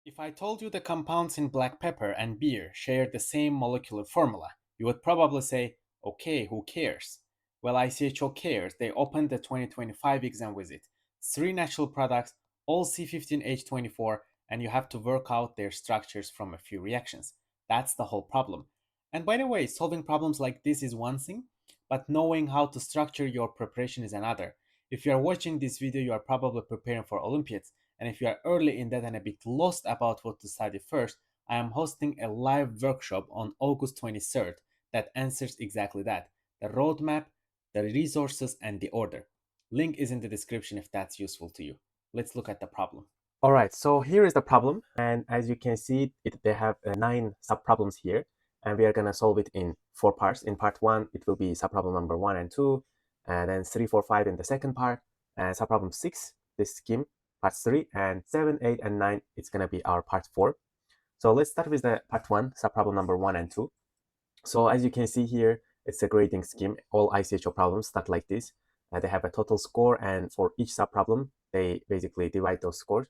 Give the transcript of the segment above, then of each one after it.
If I told you the compounds in black pepper and beer shared the same molecular formula, you would probably say, okay, who cares? Well, IChO cares. They opened the 2025 exam with it. 3 natural products, all C15H24, and you have to work out their structures from a few reactions. That's the whole problem. And by the way, solving problems like this is one thing, but knowing how to structure your preparation is another. If you are watching this video, you are probably preparing for Olympiads, and if you are early in that and a bit lost about what to study first, I am hosting a live workshop on August 23rd that answers exactly that: the roadmap, the resources, and the order. Link is in the description if that's useful to you. Let's look at the problem. All right, so here is the problem. And as you can see, they have 9 subproblems here. And we are going to solve it in 4 parts. In part 1, it will be subproblem number 1 and 2. And then 3, 4, 5 in the second part. And subproblem 6, this scheme, part 3. And 7, 8, and 9, it's going to be our part 4. So let's start with the part 1, subproblem number 1 and 2. So as you can see here, it's a grading scheme. All IChO problems start like this. They have a total score, and for each subproblem, they basically divide those scores.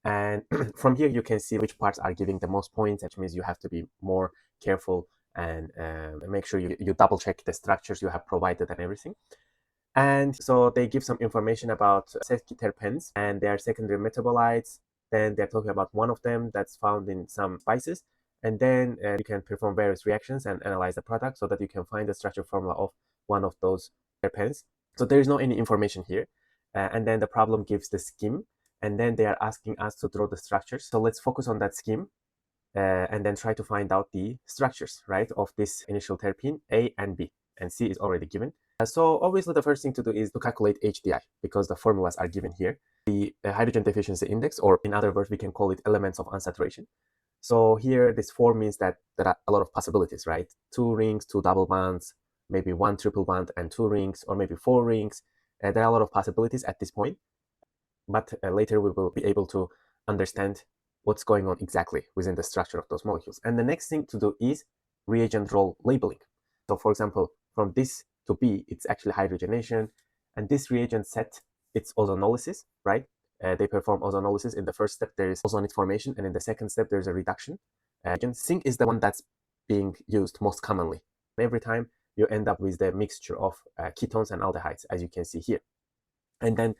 And from here, you can see which parts are giving the most points, which means you have to be more careful and make sure you double check the structures you have provided and everything. And so they give some information about terpenes and their secondary metabolites. Then they're talking about one of them that's found in some spices. And then you can perform various reactions and analyze the product so that you can find the structure formula of one of those terpenes. So there is no any information here. And then the problem gives the scheme. And then they are asking us to draw the structures. So let's focus on that scheme and then try to find out the structures, right, of this initial terpene A and B. And C is already given. So obviously the first thing to do is to calculate HDI because the formulas are given here. The hydrogen deficiency index, or in other words, we can call it elements of unsaturation. So here, this 4 means that there are a lot of possibilities, right? 2 rings, 2 double bonds, maybe 1 triple bond and 2 rings, or maybe 4 rings. There are a lot of possibilities at this point. But later we will be able to understand what's going on exactly within the structure of those molecules. And the next thing to do is reagent role labeling. So for example, from this to B, it's actually hydrogenation. And this reagent set, it's ozonolysis, right? They perform ozonolysis. In the first step, there is ozonate formation. And in the second step, there's a reduction. Zinc is the one that's being used most commonly. Every time you end up with the mixture of ketones and aldehydes, as you can see here. And then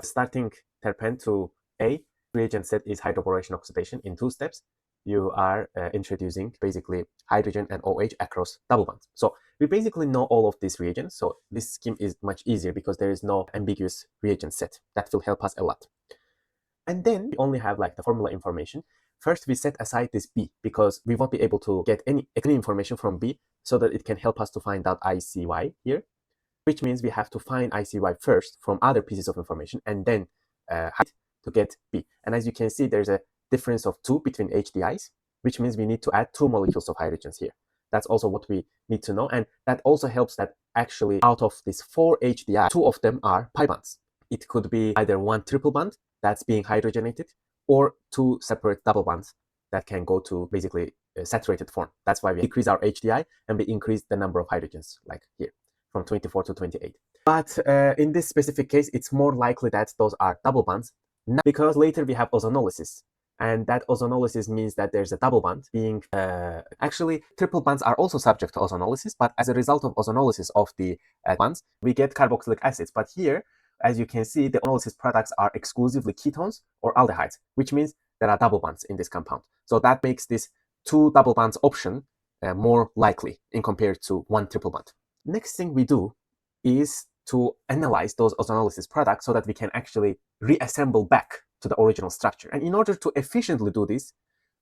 starting terpene to A, reagent set is hydroboration oxidation. In 2 steps, you are introducing basically hydrogen and OH across double bonds. So we basically know all of these reagents. So this scheme is much easier because there is no ambiguous reagent set. That will help us a lot. And then we only have like the formula information. First, we set aside this B because we won't be able to get any information from B so that it can help us to find out ICY here, which means we have to find ICY first from other pieces of information and then to get B. And as you can see, there's a difference of 2 between HDIs, which means we need to add 2 molecules of hydrogens here. That's also what we need to know. And that also helps that actually out of these 4 HDI, 2 of them are pi bonds. It could be either 1 triple bond that's being hydrogenated or 2 separate double bonds that can go to basically a saturated form. That's why we decrease our HDI and we increase the number of hydrogens like here, from 24 to 28. But in this specific case, it's more likely that those are double bonds because later we have ozonolysis. And that ozonolysis means that there's a double bond being... actually, triple bonds are also subject to ozonolysis, but as a result of ozonolysis of the bonds, we get carboxylic acids. But here, as you can see, the ozonolysis products are exclusively ketones or aldehydes, which means there are double bonds in this compound. So that makes this 2 double bonds option more likely in compared to 1 triple bond. Next thing we do is to analyze those ozonolysis products so that we can actually reassemble back to the original structure. And in order to efficiently do this,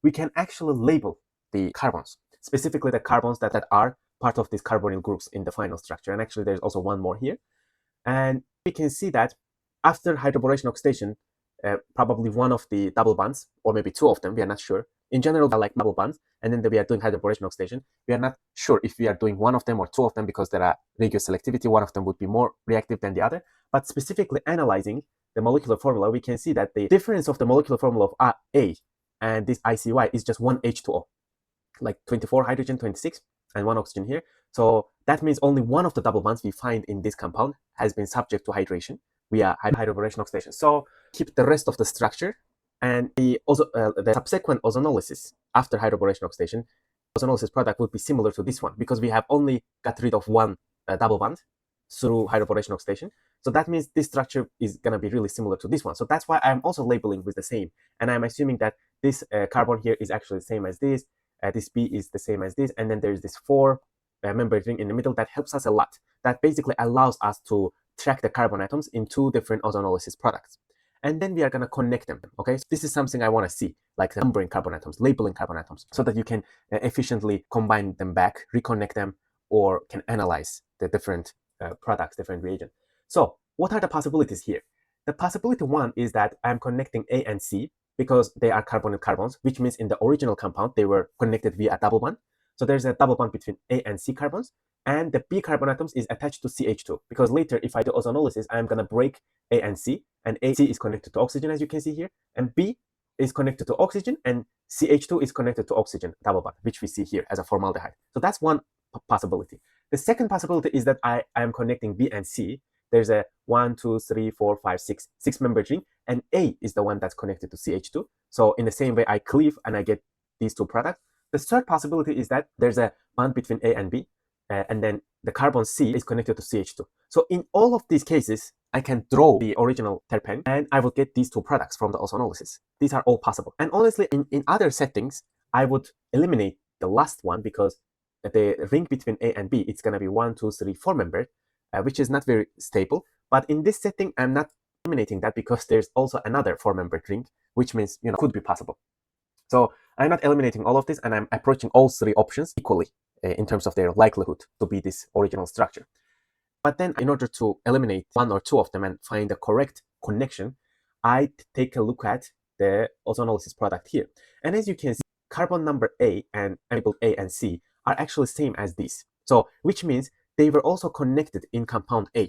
we can actually label the carbons, specifically the carbons that are part of these carbonyl groups in the final structure. And actually, there's also one more here. And we can see that after hydroboration oxidation, probably one of the double bonds, or maybe 2 of them, we are not sure. In general, they're like double bonds, and then we are doing hydroboration oxidation. We are not sure if we are doing 1 of them or 2 of them because there are regioselectivity. One of them would be more reactive than the other. But specifically analyzing the molecular formula, we can see that the difference of the molecular formula of A and this ICY is just 1 H2O, like 24 hydrogen, 26, and 1 oxygen here. So that means only one of the double bonds we find in this compound has been subject to hydration via hydroboration oxidation. So keep the rest of the structure And the subsequent ozonolysis after hydroboration oxidation, ozonolysis product would be similar to this one because we have only got rid of one double bond through hydroboration oxidation. So that means this structure is going to be really similar to this one. So that's why I'm also labeling with the same. And I'm assuming that this carbon here is actually the same as this. This B is the same as this. And then there's this four membrane ring in the middle that helps us a lot. That basically allows us to track the carbon atoms in two different ozonolysis products. And then we are going to connect them. Okay, so this is something I want to see, like numbering carbon atoms, labeling carbon atoms, so that you can efficiently combine them back, reconnect them, or can analyze the different products, different reagents. So what are the possibilities here? The possibility one is that I'm connecting A and C because they are carbonyl carbons, which means in the original compound, they were connected via a double bond. So there's a double bond between A and C carbons, and the B carbon atoms is attached to CH2 because later, if I do ozonolysis, I'm going to break A and C is connected to oxygen, as you can see here, and B is connected to oxygen, and CH2 is connected to oxygen double bond, which we see here as a formaldehyde. So that's one possibility. The second possibility is that I am connecting B and C. There's a 1, 2, 3, 4, 5, 6, 6-member ring, and A is the one that's connected to CH2. So in the same way, I cleave and I get these two products. The third possibility is that there's a bond between A and B, and then the carbon C is connected to CH2. So in all of these cases, I can draw the original terpene and I will get these two products from the ozonolysis. These are all possible. And honestly, in other settings, I would eliminate the last one because the ring between A and B, it's going to be 1, 2, 3, 4-membered, which is not very stable. But in this setting, I'm not eliminating that because there's also another 4-membered ring, which means, could be possible. So I'm not eliminating all of this, and I'm approaching all three options equally in terms of their likelihood to be this original structure. But then in order to eliminate one or two of them and find the correct connection, I take a look at the ozonolysis product here. And as you can see, carbon number A and labeled A and C are actually same as these. So which means they were also connected in compound A,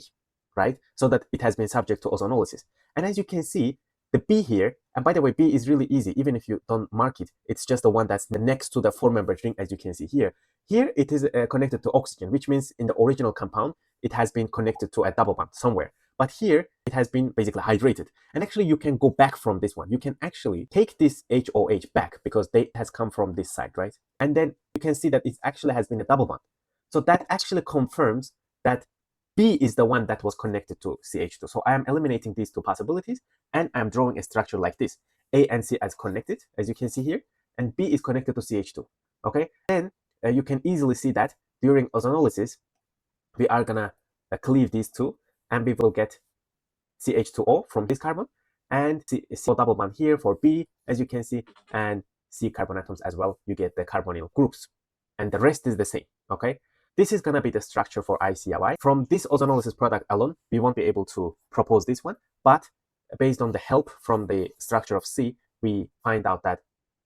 right? So that it has been subject to ozonolysis. And as you can see, the B here, and by the way, B is really easy. Even if you don't mark it, it's just the one that's next to the 4-member ring, as you can see here. Here, it is connected to oxygen, which means in the original compound, it has been connected to a double bond somewhere. But here, it has been basically hydrated. And actually, you can go back from this one. You can actually take this HOH back because it has come from this side, right? And then you can see that it actually has been a double bond. So that actually confirms that B is the one that was connected to CH2. So I am eliminating these two possibilities, and I'm drawing a structure like this. A and C as connected, as you can see here, and B is connected to CH2. Okay, then you can easily see that during ozonolysis, we are gonna cleave these two, and we will get CH2O from this carbon, and C double bond here for B, as you can see, and C carbon atoms as well. You get the carbonyl groups, and the rest is the same. Okay. This is going to be the structure for IChO. From this ozonolysis product alone, we won't be able to propose this one, but based on the help from the structure of C, we find out that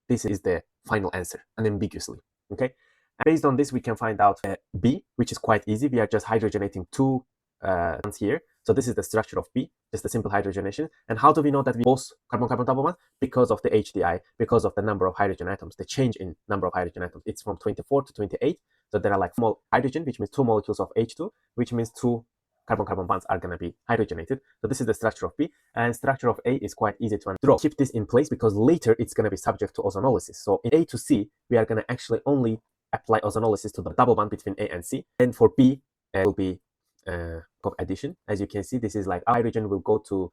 this is the final answer, unambiguously. Okay. And based on this, we can find out B, which is quite easy. We are just hydrogenating two bonds here. So this is the structure of B, just a simple hydrogenation. And how do we know that we both carbon-carbon double bond? Because of the HDI, because of the number of hydrogen atoms, the change in number of hydrogen atoms. It's from 24 to 28. So there are like small hydrogen, which means 2 molecules of H2, which means 2 carbon-carbon bonds are going to be hydrogenated. So this is the structure of B, and structure of A is quite easy to draw. Keep this in place because later it's going to be subject to ozonolysis. So in A to C, we are going to actually only apply ozonolysis to the double bond between A and C. And for B, it will be of addition. As you can see, this is like hydrogen will go to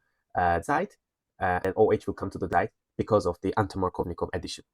side, and OH will come to the side because of the Anton-Markovnikov addition.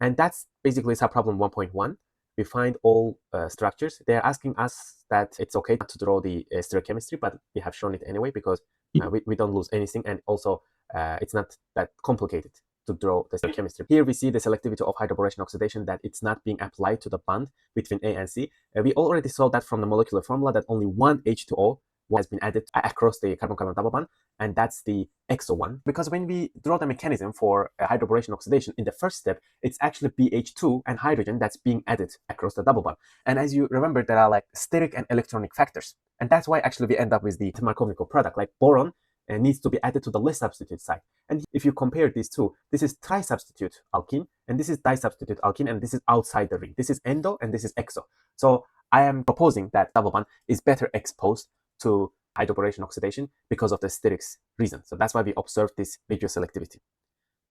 And that's basically subproblem 1.1. We find all structures. They're asking us that it's okay not to draw the stereochemistry, but we have shown it anyway because we don't lose anything, and also it's not that complicated to draw the stereochemistry. Here we see the selectivity of hydroboration oxidation, that it's not being applied to the bond between A and C. We already saw that from the molecular formula that only one H2O has been added across the carbon-carbon double bond, and that's the IChO one. Because when we draw the mechanism for hydroboration oxidation, in the first step, it's actually BH2 and hydrogen that's being added across the double bond. And as you remember, there are like steric and electronic factors. And that's why actually we end up with the Markovnikov product, like boron needs to be added to the less substitute side. And if you compare these two, this is tri-substitute alkene, and this is di-substitute alkene, and this is outside the ring. This is endo, and this is exo. So I am proposing that double bond is better exposed to hydroboration oxidation because of the sterics reason. So that's why we observe this radioselectivity.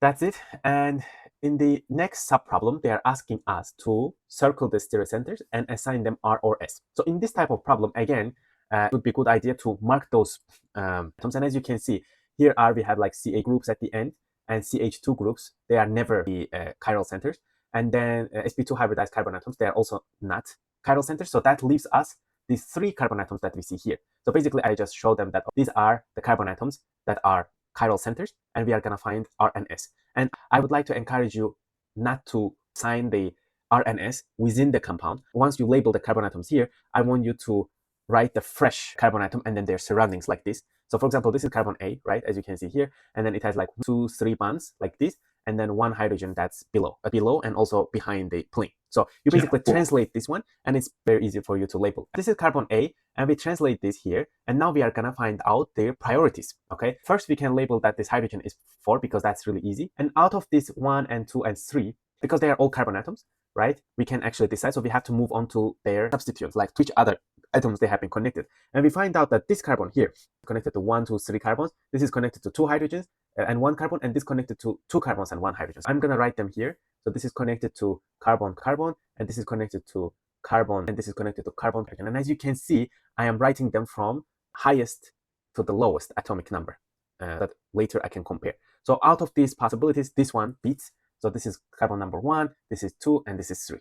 That's it. And in the next subproblem, they are asking us to circle the stereocenters and assign them R or S. So in this type of problem, again, it would be a good idea to mark those atoms. And as you can see, here we have like CH groups at the end and CH2 groups. They are never the chiral centers. And then sp2 hybridized carbon atoms, they are also not chiral centers. So that leaves us these 3 carbon atoms that we see here. So basically, I just show them that these are the carbon atoms that are chiral centers, and we are going to find R and S. And I would like to encourage you not to sign the R and S within the compound. Once you label the carbon atoms here, I want you to write the fresh carbon atom and then their surroundings like this. So for example, this is carbon A, right? As you can see here, and then it has like 2, 3 bonds like this, and then 1 hydrogen that's below and also behind the plane. So you basically translate this one, and it's very easy for you to label. This is carbon A, and we translate this here, and now we are gonna find out their priorities, okay? First, we can label that this hydrogen is 4 because that's really easy. And out of this 1 and 2 and 3, because they are all carbon atoms, right? We can actually decide, so we have to move on to their substituents, like to which other atoms they have been connected. And we find out that this carbon here is connected to 1, 2, 3 carbons. This is connected to 2 hydrogens and 1 carbon, and this connected to 2 carbons and 1 hydrogen. So I'm going to write them here. So this is connected to carbon, carbon, and this is connected to carbon, and this is connected to carbon. And as you can see, I am writing them from highest to the lowest atomic number that later I can compare. So out of these possibilities, this one beats. So this is carbon number 1, this is 2, and this is 3.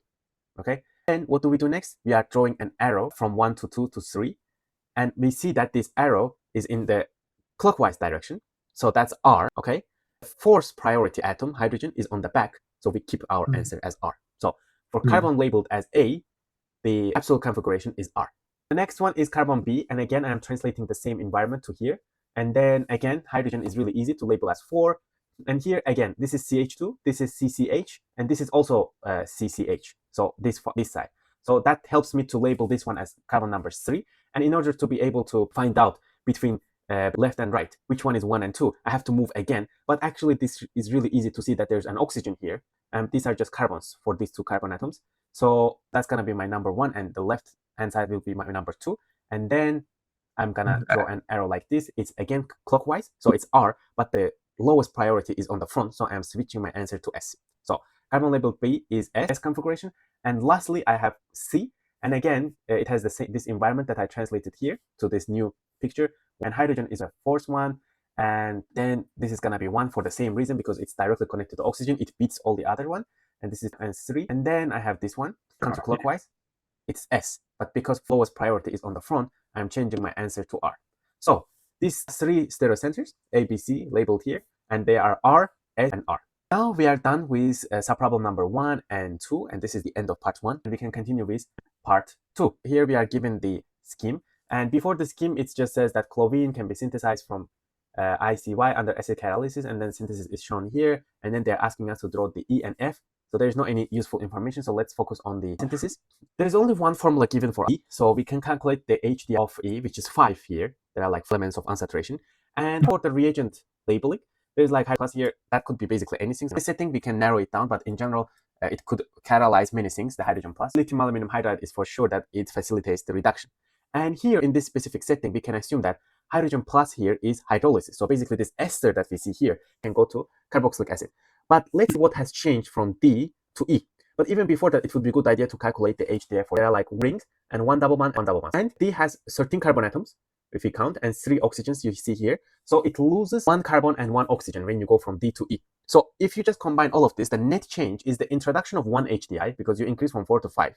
Okay. And what do we do next? We are drawing an arrow from 1 to 2 to 3. And we see that this arrow is in the clockwise direction. So that's R, okay? The fourth priority atom, hydrogen, is on the back. So we keep our answer as R. So for carbon labeled as A, the absolute configuration is R. The next one is carbon B. And again, I'm translating the same environment to here. And then again, hydrogen is really easy to label as 4. And here again, this is CH2, this is CCH, and this is also CCH. So this side. So that helps me to label this one as carbon number 3. And in order to be able to find out between left and right, which one is 1 and 2, I have to move again. But actually, this is really easy to see that there's an oxygen here. And these are just carbons for these 2 carbon atoms. So that's going to be my number 1, and the left hand side will be my number 2. And then I'm going to draw an arrow like this. It's again clockwise, so it's R, but the lowest priority is on the front, so I'm switching my answer to S. So carbon labeled B is S configuration. And lastly, I have C. And again, it has this environment that I translated here to this new picture. And hydrogen is a fourth one. And then this is going to be 1 for the same reason, because it's directly connected to oxygen. It beats all the other one. And this is 3. And then I have this one counterclockwise. It's S. But because lowest priority is on the front, I'm changing my answer to R. So these 3 stereocenters, A, B, C, labeled here, and they are R, S, and R. Now we are done with subproblem number 1 and 2, and this is the end of part 1, and we can continue with part 2. Here we are given the scheme, and before the scheme, it just says that chlorine can be synthesized from ICY under acid catalysis, and then synthesis is shown here, and then they're asking us to draw the E and F. So there's no any useful information, so let's focus on the synthesis. There is only one formula given for E, so we can calculate the HD of E, which is 5 here. There are like elements of unsaturation. And for the reagent labeling, there's like class here, that could be basically anything. So this setting, we can narrow it down, but in general, it could catalyze many things, the hydrogen plus. Lithium aluminum hydride is for sure that it facilitates the reduction. And here in this specific setting, we can assume that hydrogen plus here is hydrolysis. So basically this ester that we see here can go to carboxylic acid. But let's see what has changed from D to E. But even before that, it would be a good idea to calculate the HDF. There are like rings and 1 double bond, 1 double bond. And D has 13 carbon atoms, if we count, and 3 oxygens you see here. So it loses 1 carbon and 1 oxygen when you go from D to E. So if you just combine all of this, the net change is the introduction of 1 HDI, because you increase from 4 to 5,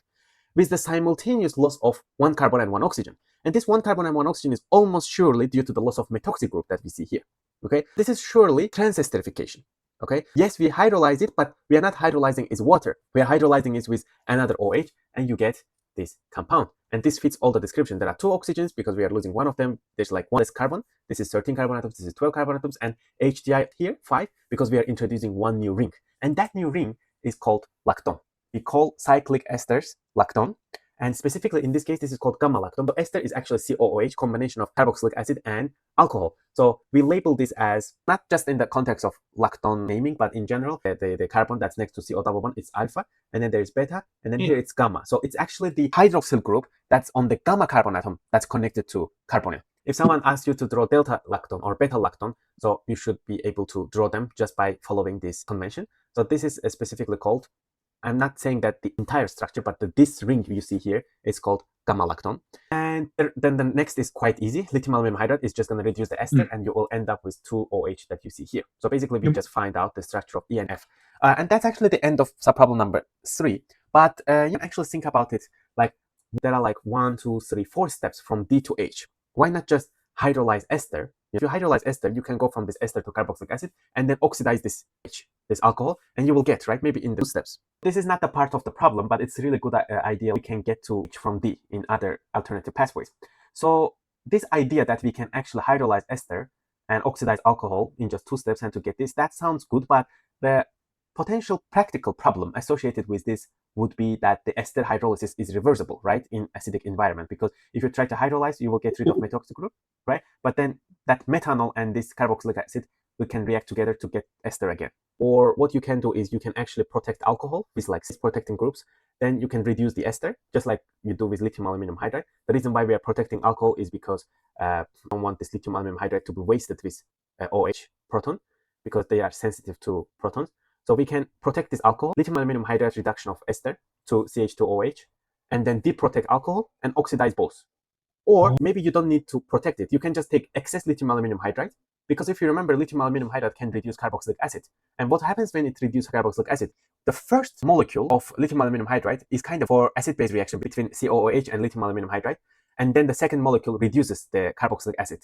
with the simultaneous loss of 1 carbon and 1 oxygen. And this 1 carbon and 1 oxygen is almost surely due to the loss of methoxy group that we see here. Okay, this is surely transesterification. Okay, yes, we hydrolyze it, but we are not hydrolyzing it with water. We are hydrolyzing it with another OH, and you get this compound. And this fits all the description. There are 2 oxygens because we are losing 1 of them. There's like 1 less carbon. This is 13 carbon atoms. This is 12 carbon atoms. And HDI here, 5, because we are introducing 1 new ring. And that new ring is called lactone. We call cyclic esters lactone. And specifically in this case, this is called gamma lactone. But ester is actually COOH, combination of carboxylic acid and alcohol. So we label this as, not just in the context of lactone naming, but in general, the carbon that's next to CO double bond is alpha, and then there's beta, and then here it's gamma. So it's actually the hydroxyl group that's on the gamma carbon atom that's connected to carbonyl. If someone asks you to draw delta lactone or beta lactone, so you should be able to draw them just by following this convention. So this is specifically called, I'm not saying that the entire structure, but this ring you see here is called gamma lactone. And then the next is quite easy. Lithium aluminum hydride is just going to reduce the ester, and you will end up with 2OH that you see here. So basically, we just find out the structure of E and F. And that's actually the end of subproblem number 3. But you can actually think about it like there are like 1, 2, 3, 4 steps from D to H. Why not just hydrolyze ester? If you hydrolyze ester, you can go from this ester to carboxylic acid and then oxidize this H, this alcohol, and you will get, right, maybe in the 2 steps. This is not the part of the problem, but it's a really good idea we can get to H from D in other alternative pathways. So this idea that we can actually hydrolyze ester and oxidize alcohol in just 2 steps and to get this, that sounds good, but the potential practical problem associated with this would be that the ester hydrolysis is reversible, right, in acidic environment, because if you try to hydrolyze, you will get rid of methoxy group, right? But then that methanol and this carboxylic acid, we can react together to get ester again. Or what you can do is you can actually protect alcohol with like cis protecting groups. Then you can reduce the ester, just like you do with lithium aluminum hydride. The reason why we are protecting alcohol is because we don't want this lithium aluminum hydride to be wasted with OH proton, because they are sensitive to protons. So we can protect this alcohol, lithium aluminum hydride reduction of ester to CH2OH, and then deprotect alcohol and oxidize both. Or maybe you don't need to protect it. You can just take excess lithium aluminum hydride, because if you remember, lithium aluminum hydride can reduce carboxylic acid. And what happens when it reduces carboxylic acid? The first molecule of lithium aluminum hydride is kind of for acid-base reaction between COOH and lithium aluminum hydride. And then the second molecule reduces the carboxylic acid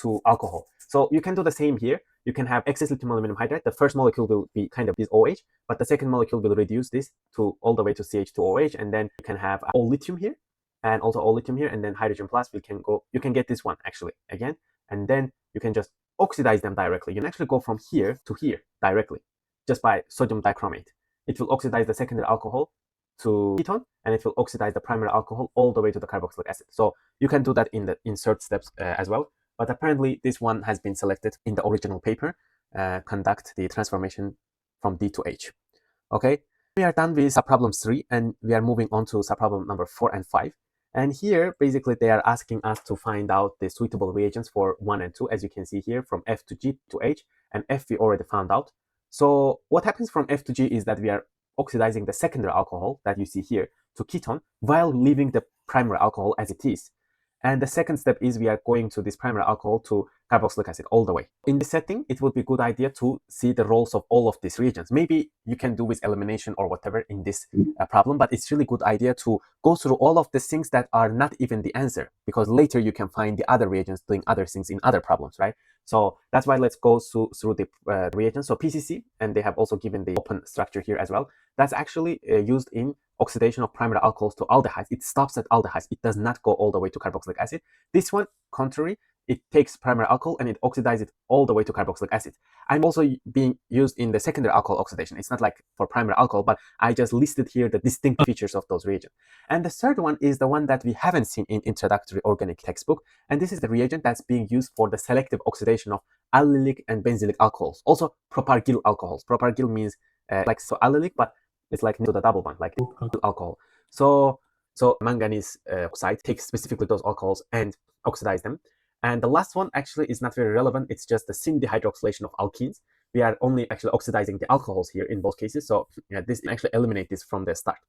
to alcohol. So you can do the same here. You can have excess lithium aluminum hydride. The first molecule will be kind of this OH, but the second molecule will reduce this to all the way to CH2OH, and then you can have all lithium here, and also all lithium here, and then hydrogen plus. You can get this one actually again, and then you can just oxidize them directly. You can actually go from here to here directly, just by sodium dichromate. It will oxidize the secondary alcohol to ketone, and it will oxidize the primary alcohol all the way to the carboxylic acid. So you can do that in the insert steps as well. But apparently this one has been selected in the original paper, conduct the transformation from D to H. Okay, we are done with subproblem 3, and we are moving on to subproblem number 4 and 5. And here, basically, they are asking us to find out the suitable reagents for 1 and 2, as you can see here, from F to G to H, and F we already found out. So what happens from F to G is that we are oxidizing the secondary alcohol that you see here to ketone while leaving the primary alcohol as it is. And the second step is we are going to this primary alcohol to carboxylic acid all the way. In this setting, it would be a good idea to see the roles of all of these reagents. Maybe you can do with elimination or whatever in this problem, but it's really good idea to go through all of the things that are not even the answer, because later you can find the other reagents doing other things in other problems, right? So that's why let's go through the reagents. So PCC, and they have also given the open structure here as well. That's actually used in oxidation of primary alcohols to aldehydes. It stops at aldehydes. It does not go all the way to carboxylic acid. This one, contrary, it takes primary alcohol and it oxidizes it all the way to carboxylic acid. I'm also being used in the secondary alcohol oxidation. It's not like for primary alcohol, but I just listed here the distinct features of those reagents. And the third one is the one that we haven't seen in introductory organic textbook. And this is the reagent that's being used for the selective oxidation of allylic and benzylic alcohols. Also propargyl alcohols. Propargyl means like so allylic, but it's like to the double bond, like alcohol. So manganese oxide takes specifically those alcohols and oxidize them. And the last one actually is not very relevant. It's just the syn-dehydroxylation of alkenes. We are only actually oxidizing the alcohols here in both cases. So this actually eliminate this from the start.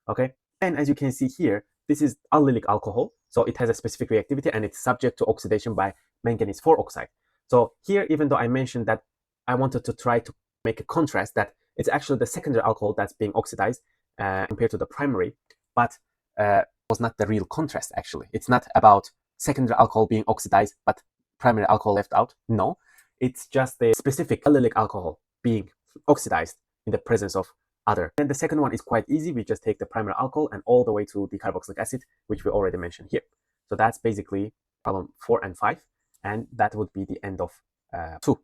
Okay. And as you can see here, this is allylic alcohol. So it has a specific reactivity and it's subject to oxidation by manganese 4 oxide. So here, even though I mentioned that I wanted to try to make a contrast that it's actually the secondary alcohol that's being oxidized compared to the primary, but was not the real contrast actually. It's not about secondary alcohol being oxidized, but primary alcohol left out. No, it's just the specific allylic alcohol being oxidized in the presence of other. And the second one is quite easy. We just take the primary alcohol and all the way to the carboxylic acid, which we already mentioned here. So that's basically problem 4 and 5. And that would be the end of 2.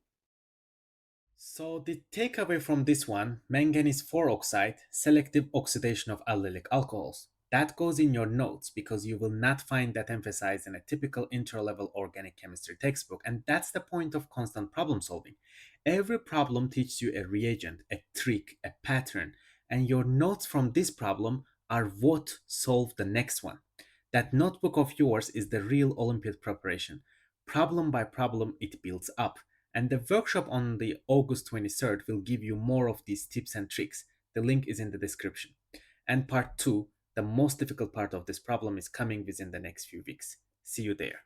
So the takeaway from this one, manganese 4 oxide, selective oxidation of allylic alcohols. That goes in your notes because you will not find that emphasized in a typical intro-level organic chemistry textbook, and that's the point of constant problem solving. Every problem teaches you a reagent, a trick, a pattern, and your notes from this problem are what solve the next one. That notebook of yours is the real Olympiad preparation. Problem by problem, it builds up. And the workshop on the August 23rd will give you more of these tips and tricks. The link is in the description. And part 2, the most difficult part of this problem, is coming within the next few weeks. See you there.